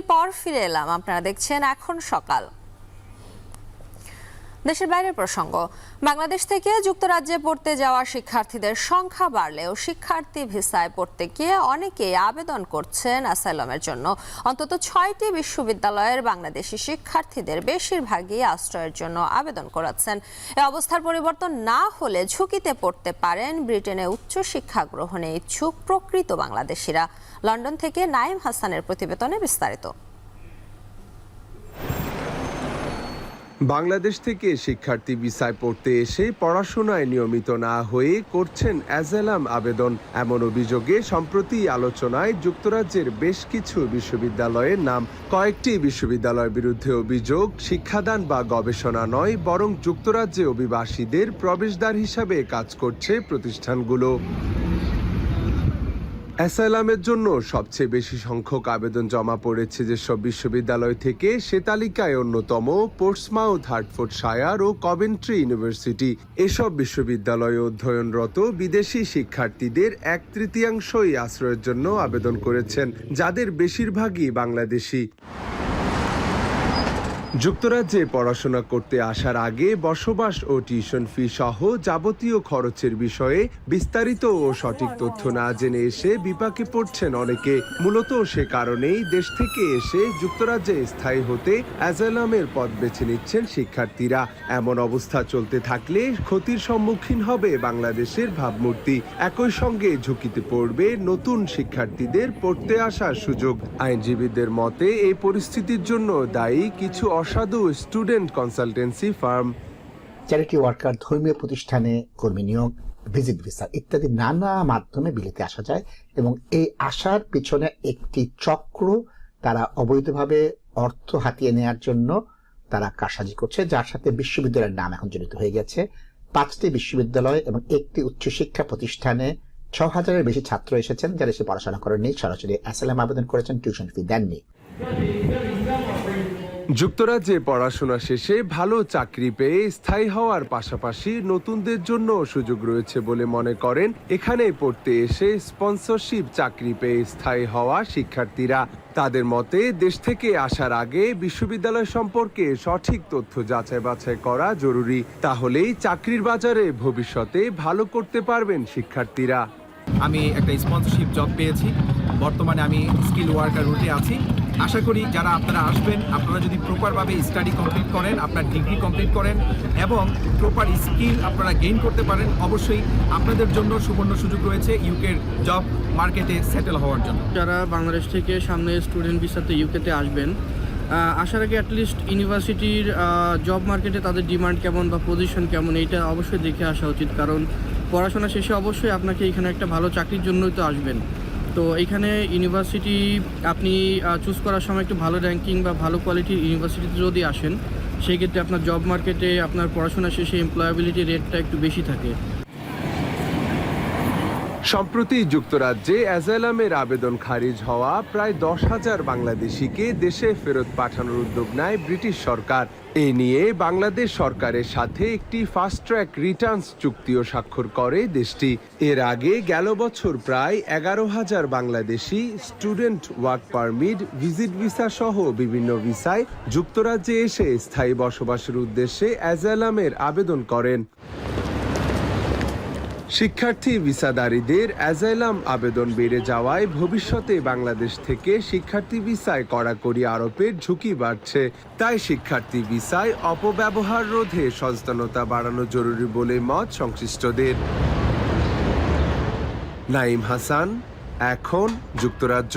পর ফিরে এলাম। আপনারা দেখছেন এখন সকাল। দেশের বাইরের প্রসঙ্গ, বাংলাদেশ থেকে যুক্তরাজ্যে পড়তে যাওয়া শিক্ষার্থীদের সংখ্যা বাড়লেও শিক্ষার্থী ভিসায় পড়তে গিয়ে অনেকেই আবেদন করছেন অ্যাসাইলামের জন্য। অন্তত 6টি বিশ্ববিদ্যালয়ের বাংলাদেশি শিক্ষার্থীদের বেশিরভাগই আশ্রয়ের জন্য আবেদন করাচ্ছেন। এ অবস্থার পরিবর্তন না হলে ঝুঁকিতে পড়তে পারেন ব্রিটেনে উচ্চশিক্ষা গ্রহণে ইচ্ছুক প্রকৃত বাংলাদেশিরা। লন্ডন থেকে নাইম হাসানের প্রতিবেদনে বিস্তারিত। বাংলাদেশ থেকে শিক্ষার্থী ভিসায় পড়তে এসে পড়াশোনায় নিয়মিত না হয়ে করছেন অ্যাসাইলাম আবেদন। এমন অভিযোগে সম্প্রতি আলোচনায় যুক্তরাজ্যের বেশ কিছু বিশ্ববিদ্যালয়ের নাম। কয়েকটি বিশ্ববিদ্যালয়ের বিরুদ্ধে অভিযোগ শিক্ষাদান বা গবেষণা নয়, বরং যুক্তরাজ্যে অভিবাসীদের প্রবেশদ্বার হিসাবে কাজ করছে প্রতিষ্ঠানগুলো। অ্যাসাইলামের জন্য সবচেয়ে বেশি সংখ্যক আবেদন জমা পড়েছে যেসব বিশ্ববিদ্যালয় থেকে সে তালিকায় অন্যতম পোর্টসমাউথ, হার্টফোর্ডশায়ার ও কভেন্ট্রি ইউনিভার্সিটি। এসব বিশ্ববিদ্যালয়ে অধ্যয়নরত বিদেশি শিক্ষার্থীদের 1/3 আশ্রয়ের জন্য আবেদন করেছেন, যাদের বেশিরভাগই বাংলাদেশি। যুক্তরাজ্যে পড়াশোনা করতে আসার আগে বসবাস ও টিউশন ফি সহ যাবতীয় খরচের বিষয়ে বিস্তারিত ও সঠিক তথ্য না জেনে এসে বিপাকে পড়ছেন অনেকে। মূলত সে কারণেই দেশ থেকে এসে যুক্তরাজ্যে স্থায়ী হতে অ্যাসাইলামের পথ বেছে নিচ্ছেন শিক্ষার্থীরা। এমন অবস্থা চলতে থাকলে ক্ষতির সম্মুখীন হবে বাংলাদেশের ভাবমূর্তি। একই সঙ্গে ঝুঁকিতে পড়বে নতুন শিক্ষার্থীদের পড়তে আসার সুযোগ। আইনজীবীদের মতে এই পরিস্থিতির জন্য দায়ী কিছু অসাধু student consultancy firm. Charity worker, ধর্মীয় প্রতিষ্ঠানে কর্মী নিয়োগ, ভিজিট ভিসা ইত্যাদি নানা মাধ্যমে বিলেতে আসা যায় এবং এই আসার পিছনে একটি চক্র, তারা অবৈধভাবে অর্থ হাতিয়ে নেওয়ার জন্য তারা কারসাজি করছে, যার সাথে বিশ্ববিদ্যালয়ের নাম এখন জড়িত হয়ে গেছে। 5টি বিশ্ববিদ্যালয় এবং একটি উচ্চশিক্ষা প্রতিষ্ঠানে 6000-এর বেশি ছাত্র এসেছেন, যারা এসে পড়াশোনা করেননি, সরাসরি অ্যাসাইলাম আবেদন করেছেন, টিউশন ফি দেননি। যুক্তরাজ্যে পড়াশোনা শেষে ভালো চাকরি পেয়ে স্থায়ী হওয়ার পাশাপাশি নতুনদের জন্য সুযোগ রয়েছে বলে মনে করেন এখানে পড়তে এসে স্পন্সরশিপ চাকরি পেয়ে স্থায়ী হওয়া শিক্ষার্থীরা। তাদের মতে দেশ থেকে আসার আগে বিশ্ববিদ্যালয় সম্পর্কে সঠিক তথ্য যাচাই বাছাই করা জরুরি। তাহলেই চাকরির বাজারে ভবিষ্যতে ভালো করতে পারবেন শিক্ষার্থীরা। আমি একটা স্পন্সরশিপ জব পেয়েছি, বর্তমানে আমি স্কিল ওয়ার্কার রুটে আছি। আশা করি যারা আপনারা আসবেন, আপনারা যদি প্রপারভাবে স্টাডি কমপ্লিট করেন, আপনার ডিগ্রি কমপ্লিট করেন এবং প্রপার স্কিল আপনারা গেইন করতে পারেন, অবশ্যই আপনাদের জন্য সুবর্ণ সুযোগ রয়েছে ইউকের জব মার্কেটে সেটেল হওয়ার জন্য। যারা বাংলাদেশ থেকে সামনে স্টুডেন্ট ভিসাতে ইউকেতে আসবেন, আসার আগে অ্যাটলিস্ট ইউনিভার্সিটির জব মার্কেটে তাদের ডিমান্ড কেমন বা পজিশন কেমন, এইটা অবশ্যই দেখে আসা উচিত। কারণ পড়াশোনা শেষে অবশ্যই আপনাকে এখানে একটা ভালো চাকরির জন্যই তো আসবেন। তো এখানে ইউনিভার্সিটি আপনি চুজ করার সময় একটু ভালো র্যাঙ্কিং বা ভালো কোয়ালিটির ইউনিভার্সিটিতে যদি আসেন, সেই ক্ষেত্রে আপনার জব মার্কেটে আপনার পড়াশোনা শেষে এমপ্লয়াবিলিটি রেটটা একটু বেশি থাকে। সম্প্রতি যুক্তরাজ্যে অ্যাসাইলামের আবেদন খারিজ হওয়া প্রায় 10,000 বাংলাদেশিকে দেশে ফেরত পাঠানোর উদ্যোগ নেয় ব্রিটিশ সরকার। এ নিয়ে বাংলাদেশ সরকারের সাথে একটি ফাস্ট ট্র্যাক রিটার্নস চুক্তিও স্বাক্ষর করে দেশটি। এর আগে গেল বছর প্রায় 11,000 Bangladeshi student work permit, visit visa সহ বিভিন্ন ভিসায় যুক্তরাজ্যে এসে স্থায়ী বসবাসের উদ্দেশ্যে অ্যাসাইলামের আবেদন করেন। শিক্ষার্থী ভিসাধারীদের অ্যাসাইলাম আবেদন বেড়ে যাওয়ায় ভবিষ্যতে বাংলাদেশ থেকে শিক্ষার্থী ভিসায় কড়াকড়ি আরোপের ঝুঁকি বাড়ছে। তাই শিক্ষার্থী ভিসায় অপব্যবহার রোধে সচেতনতা বাড়ানো জরুরি বলে মত সংশ্লিষ্টদের। নাইম হাসান, এখন যুক্তরাজ্য।